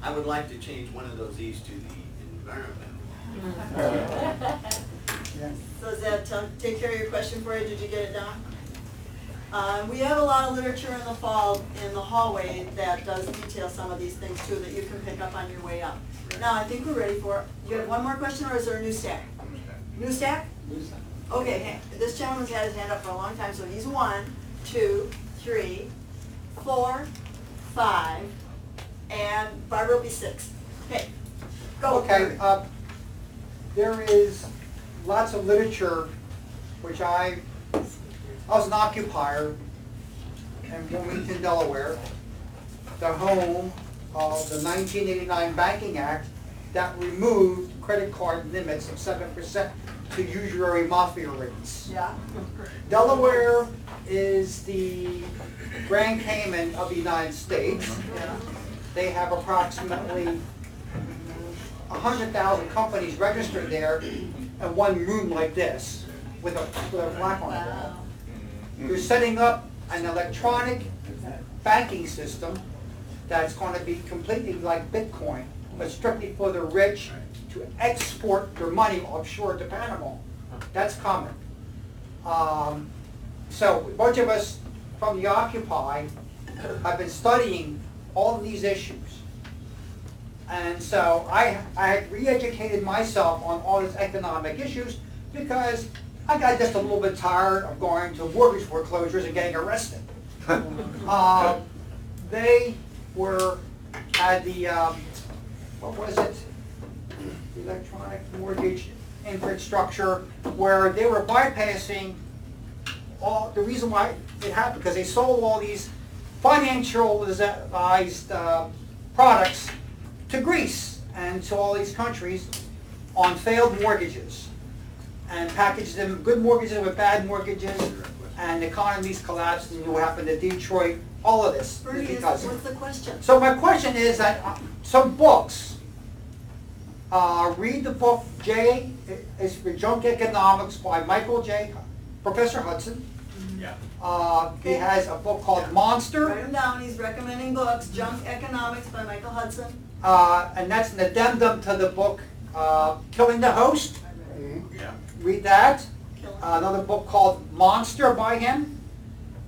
I would like to change one of those E's to the environmental. So does that take care of your question for you? Did you get it down? We have a lot of literature in the fall in the hallway that does detail some of these things too that you can pick up on your way up. Now, I think we're ready for, you have one more question or is there a new stack? New stack? Okay, this gentleman's had his hand up for a long time, so he's 1, 2, 3, 4, 5, and Barbara will be 6. Okay, go. Okay, there is lots of literature, which I was an occupier in Wilmington, Delaware, the home of the 1989 Banking Act that removed credit card limits of 7% to usury mafia rates. Yeah. Delaware is the Grand Cayman of the United States. Yeah. They have approximately 100,000 companies registered there in one room like this with a plaque on the wall. You're setting up an electronic banking system that's going to be completely like Bitcoin, but strictly for the rich to export their money offshore to Panama. That's coming. So a bunch of us from the Occupy have been studying all of these issues. And so I had re-educated myself on all these economic issues because I got just a little bit tired of going to mortgage foreclosures and getting arrested. They had the, what was it? The electronic mortgage infrastructure, where they were bypassing all, the reason why it happened, because they sold all these financialized products to Greece and to all these countries on failed mortgages, and packaged them, good mortgages with bad mortgages, and economies collapsed, and what happened to Detroit, all of this. Bernie, Because what's the question? so my question is that some books, read the book J is for Junk Economics by Professor Hudson. Yeah. He has a book called Monster, Write him down, he's recommending books, Junk Economics by Michael Hudson. and that's an addendum to the book Killing the Host. Yeah. Read that. Kill him. Another book called Monster by him,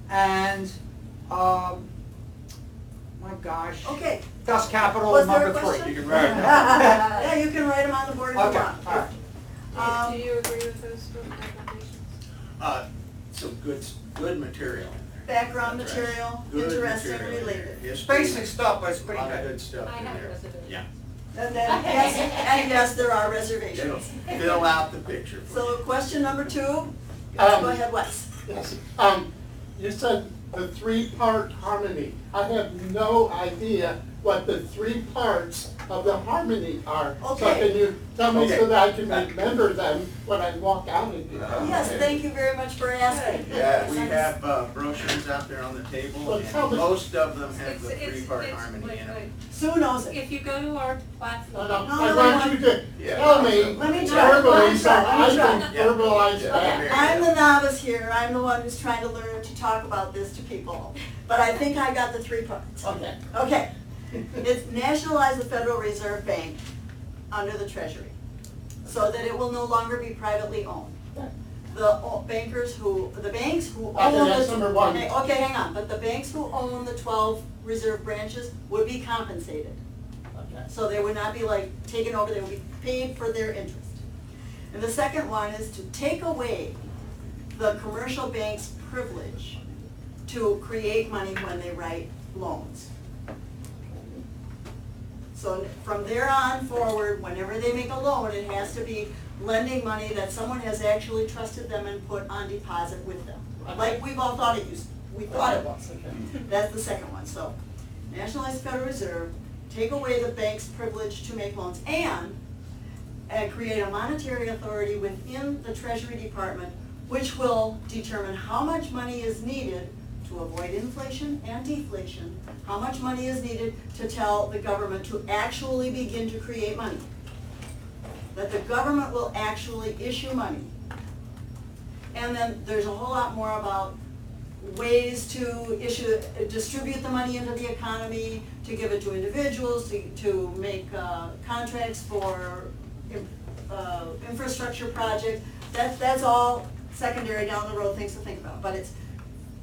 and my gosh, Okay. Dust Capital Was there a number 3. question? You can write it down. Yeah, you can write them on the board if you Okay, want. all right. Do you agree with those recommendations? Some good material in there. Background That's right. material, Good interesting, material in related. there. It's History, basic stuff, but it's a pretty lot of good. good stuff I in have a there. reservation. Yeah. And then, yes, there are It'll reservations. fill out the picture for So you. question number 2, go ahead, Wes. Yes, you said the 3-part harmony. I have no idea what the 3 parts of the harmony are. So Okay. can you tell me Okay. so that I can remember them when I walk out of here? Yes, thank you very much for asking. Yeah, we have brochures out there on the table, Well, tell and me- most of them have the It's- 3-part it's- harmony wait, in it. wait. Sue knows it. If you go to our platform. No, No, I no, want no. you to Yeah. tell me Let me try. verbally so Let me I try. can verbalize Yeah. that. Okay. I'm the novice here, I'm the one who's trying to learn to talk about this to people. But I think I got the 3 parts. Okay. Okay. It's nationalize the Federal Reserve Bank under the Treasury, so that it will no longer be privately owned. The banks who Okay, own that's the. number 1. Okay, hang on, but the banks who own the 12 reserve branches would be compensated. Okay. So they would not be like taken over, they would be paid for their interest. And the second one is to take away the commercial bank's privilege to create money when they write loans. So from there on forward, whenever they make a loan, it has to be lending money that someone has actually trusted them and put on deposit with them. Like we've all thought it used, we thought it was. That's the second one. So nationalize the Federal Reserve, take away the bank's privilege to make loans, and create a monetary authority within the Treasury Department, which will determine how much money is needed to avoid inflation and deflation, how much money is needed to tell the government to actually begin to create money. That the government will actually issue money. And then there's a whole lot more about ways to distribute the money into the economy, to give it to individuals, to make contracts for infrastructure projects. That's all secondary down the road things to think about. But it's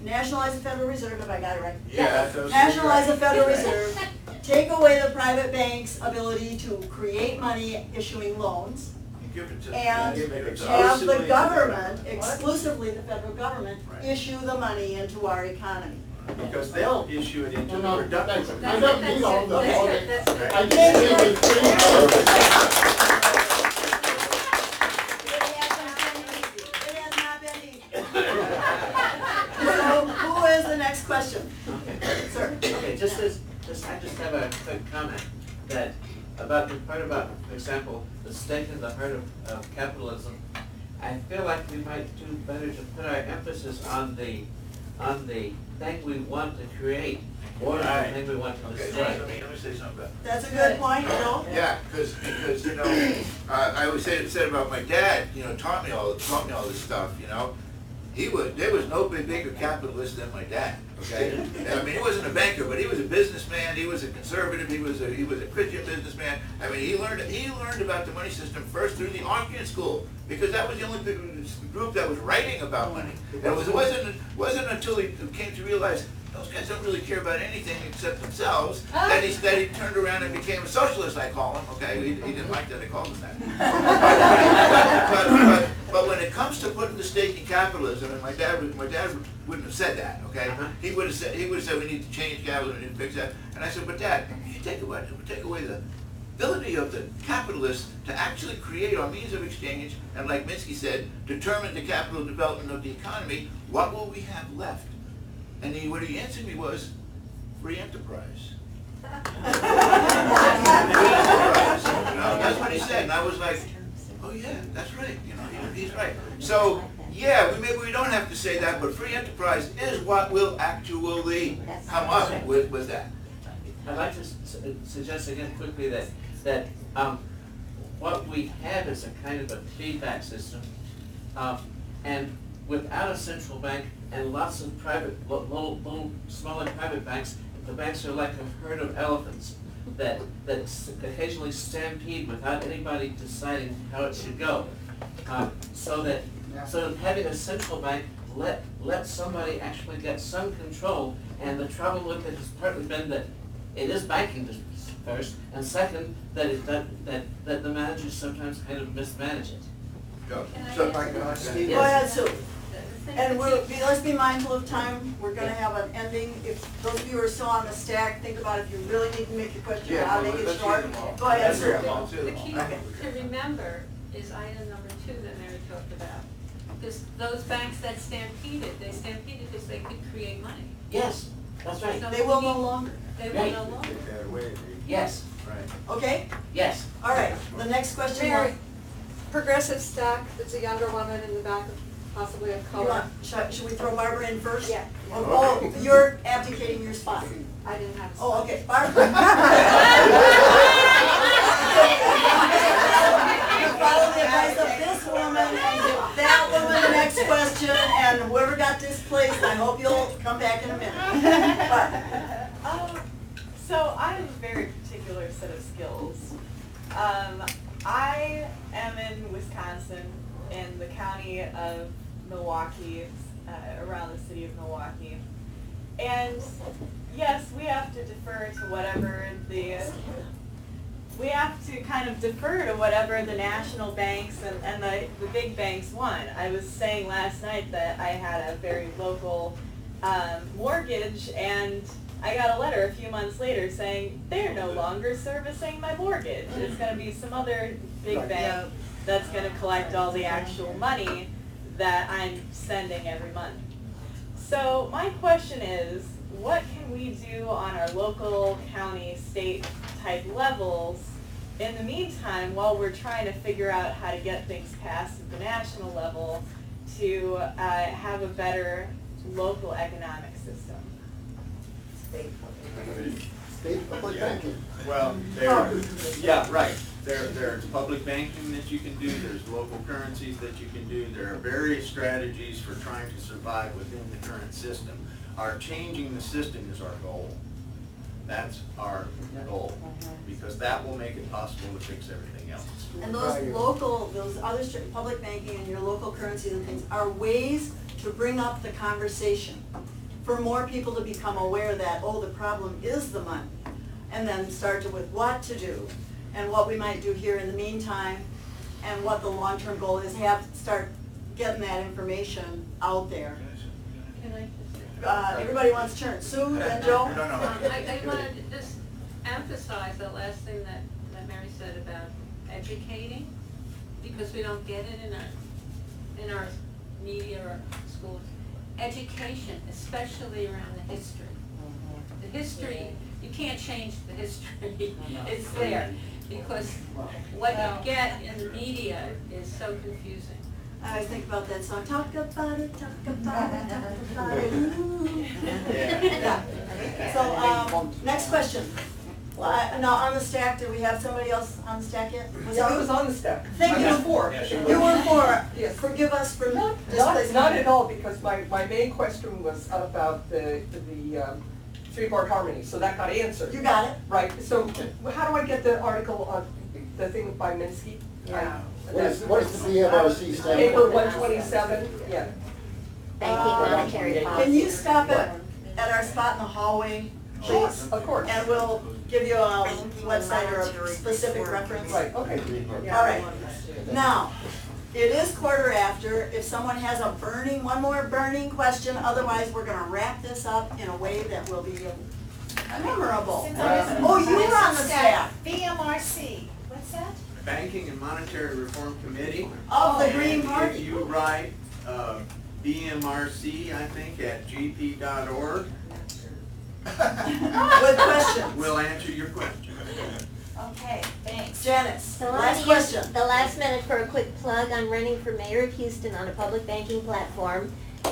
nationalize the Federal Reserve, if I got it right. Yeah, those are Nationalize the right. Federal Reserve, take away the private bank's ability to create money issuing loans, Give it to. and Give it have exclusively the to the government, government. exclusively the federal government, Right. issue the money into our economy. Because they'll issue it into the No, productive. I don't need all the, That's all good, the, that's good. I just need the 3 parts. I just have a quick comment that about the part about, for example, the stake in the heart of capitalism. I feel like we might do better to put our emphasis on the thing we want to create more than the thing we want to Okay, destroy. let me say something about that. That's a good point, Joe. Yeah, because you know, I always said about my dad. You know, taught me all this stuff. You know, there was no bigger capitalist than my dad. Okay, I mean, he wasn't a banker, but he was a businessman. He was a conservative. He was a Christian businessman. I mean, he learned about the money system first through the Austrian school, because that was the only group that was writing about money. And it wasn't until he came to realize those guys don't really care about anything except themselves that he turned around and became a socialist, I call him. Okay, he didn't like that I called him that. but when it comes to putting the stake in capitalism, and my dad wouldn't have said that. Okay, he would have said we need to change capitalism, we need to fix that. And I said, but Dad, if you take away the ability of the capitalist to actually create our means of exchange, and like Minsky said, determine the capital development of the economy, what will we have left? And what he answered me was, free enterprise. That's what he said, and I was like, oh yeah, that's right, you know, he's right. So, yeah, maybe we don't have to say that, but free enterprise is what will actually come up with that. I'd like to suggest again quickly that what we have is a kind of a feedback system, and without a central bank and lots of private, little smaller private banks, the banks are like a herd of elephants that occasionally stampede without anybody deciding how it should go. So that having a central bank let somebody actually get some control, and the trouble with it has partly been that it is banking first, and second, that the managers sometimes kind of mismanage it. Go. Go ahead, Sue. And we'll let's be mindful of time. We're gonna have an ending. If those of you who are still on the stack, think about if you really need to make your question, how to make it short. Go ahead, Sue. The key to remember is item number 2 that Mary talked about. Because those banks that stampeded, they stampeded because they could create money. Yes, that's right. So They will no longer. They will no longer. Take that away. Yes, Right. Okay? yes. All right. The next question. Mary, progressive stack, that's a younger woman in the back, possibly of You color. want, should we throw Barbara in first? Yeah. Oh, you're abdicating your spot. I didn't have. Oh, okay. Barbara. You follow the advice of this woman and give that woman the next question, and whoever got displaced, I hope you'll come back in a minute. Barbara. So I have a very particular set of skills. I am in Wisconsin, in the county of Milwaukee, around the city of Milwaukee. And yes, we have to defer to whatever we have to kind of defer to whatever the national banks and the big banks want. I was saying last night that I had a very local mortgage, and I got a letter a few months later saying they're no longer servicing my mortgage. It's going to be some other big bank that's going to collect all the actual money that I'm sending every month. So my question is, what can we do on our local, county, state type levels in the meantime while we're trying to figure out how to get things passed at the national level to have a better local economic system? State public banking. Well, right. There's public banking that you can do, there's local currencies that you can do, there are various strategies for trying to survive within the current system. Our changing the system is our goal. That's our goal, because that will make it possible to fix everything else. And those other public banking and your local currencies and things are ways to bring up the conversation for more people to become aware that, oh, the problem is the money, and then start with what to do and what we might do here in the meantime, and what the long-term goal is. Start getting that information out there. Can I just Everybody wants to turn. Sue, then Joe? No. I wanted to just emphasize the last thing that Mary said about educating, because we don't get it in our media or schools. Education, especially around the history. The history can't change the history. It's there, because what you get in the media is so confusing. I always think about that song, talk about it, talk about it, talk about it, ooh. Yeah. So, next question. Well, now, on the stack, do we have somebody else on the stack yet? Was Yeah, it I you? was on the stack. Thank I you. was four. You were for, Yes. forgive us for Not displacing. at all, because my main question was about the three-part harmony, so that got answered. You got it. Right, so how do I get the article on the thing by Minsky? Yeah. What is the BMRC stand Paper for? 127, yeah. Banking monetary policy. Can you stop it at our spot in the hallway, Sure, please? of course. And we'll give you a website or a specific reference. Right, okay. All right. Now, it is 1:15. If someone has one more burning question, otherwise we're gonna wrap this up in a way that will be memorable. Oh, you were on the staff BMRC, what's that? Banking and Monetary Reform Committee. of the Green And Party. if you write BMRC, I think, at gp.org, With questions. we'll answer your question. Okay, thanks. Janice, So I'm last gonna use question. the last minute for a quick plug. I'm running for mayor of Houston on a public banking platform.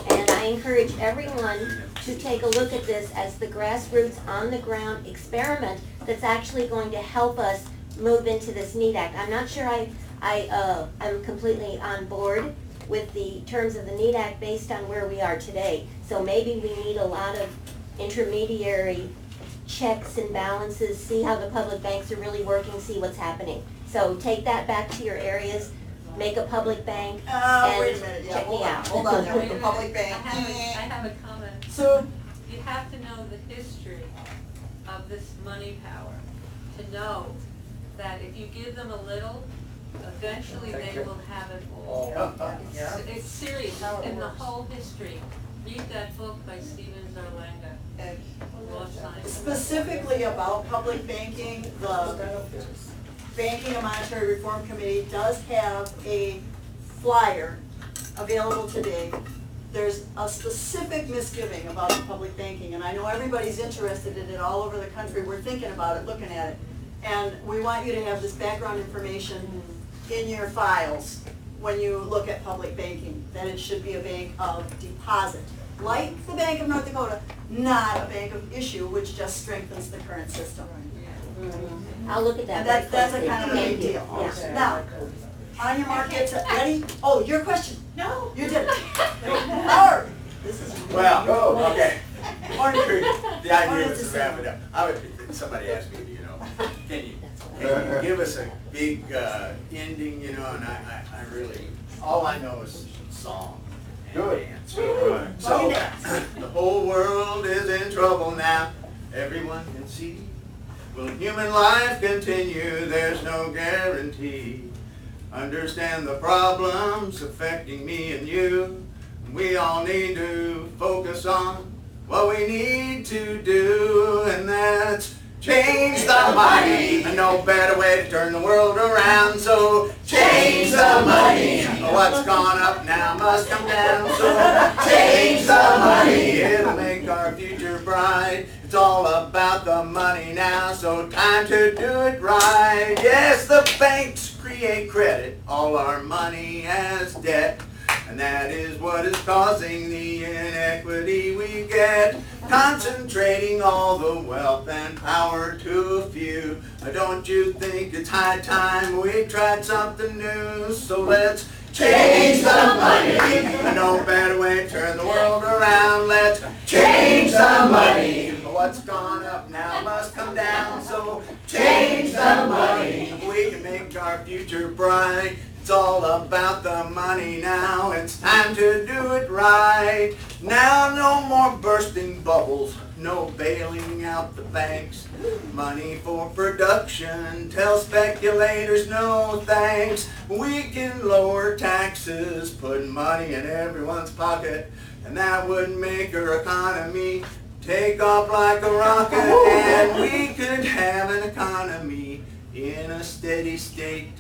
And I encourage everyone to take a look at this as the grassroots, on the ground experiment that's actually going to help us move into this NEAT Act. I'm not sure I'm completely on board with the terms of the NEAT Act based on where we are today. So maybe we need a lot of intermediary checks and balances, see how the public banks are really working, see what's happening. So take that back to your areas, make a public bank, Wait a and minute, yeah, check me out. hold on, there Wait with a the public minute. bank. I have a comment. So, You have to know the history of this money power to know that if you give them a little, eventually they will have it all. It's serious, in the whole history. Read that book by Steven Zarlanga, Law Science. specifically about public banking, the Banking and Monetary Reform Committee does have a flyer available today. There's a specific misgiving about the public banking, and I know everybody's interested in it all over the country. We're thinking about it, looking at it. And we want you to have this background information in your files when you look at public banking, that it should be a bank of deposit. Like the Bank of North Dakota, not a bank of issue, which just strengthens the current system. I'll look at that. And very that's a closely. kind of a big Thank you. deal. Yeah. Now, on your mark, get ready? Oh, your question. No. You did it. Howard. This is. Well, okay. Morning. The idea was to wrap it up. Somebody asked me, can you give us a big ending, and I really, all I know is song. Good. So, the whole world is in trouble now. Everyone can see. Will human life continue? There's no guarantee. Understand the problems affecting me and you. We all need to focus on what we need to do, and that's change the money. No better way to turn the world around, so change the money. What's gone up now must come down, so change the money. It'll make our future bright. It's all about the money now, so time to do it right. Yes, the banks create credit, all our money as debt. And that is what is causing the inequity we get, concentrating all the wealth and power to a few. Don't you think it's high time we tried something new? So let's change the money. No better way to turn the world around. Let's change the money. What's gone up now must come down, so change the money. We can make our future bright. It's all about the money now. It's time to do it right. Now no more bursting bubbles, no bailing out the banks. Money for production, tell speculators no thanks. We can lower taxes, put money in everyone's pocket, and that would make our economy take off like a rocket. And we could have an economy in a steady state.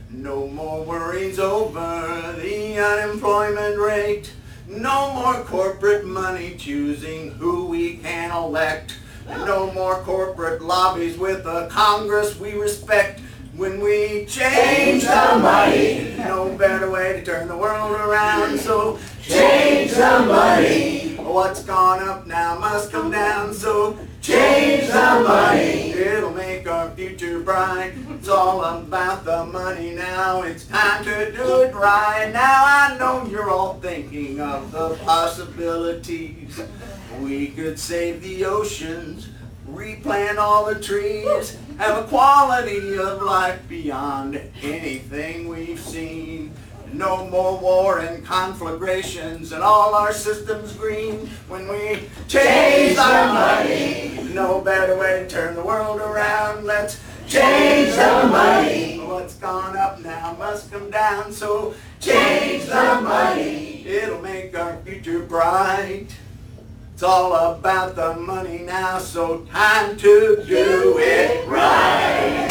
No more worries over the unemployment rate. No more corporate money choosing who we can elect. No more corporate lobbies with a Congress we respect. When we change the money, no better way to turn the world around. So change the money. What's gone up now must come down. So change the money. It'll make our future bright. It's all about the money now. It's time to do it right. Now I know you're all thinking of the possibilities. We could save the oceans, replant all the trees, have a quality of life beyond anything we've seen. No more war and conflagrations and all our systems green. When we change the money, no better way to turn the world around. Let's change the money. What's gone up now must come down. So change the money. It'll make our future bright. It's all about the money now, so time to do it right.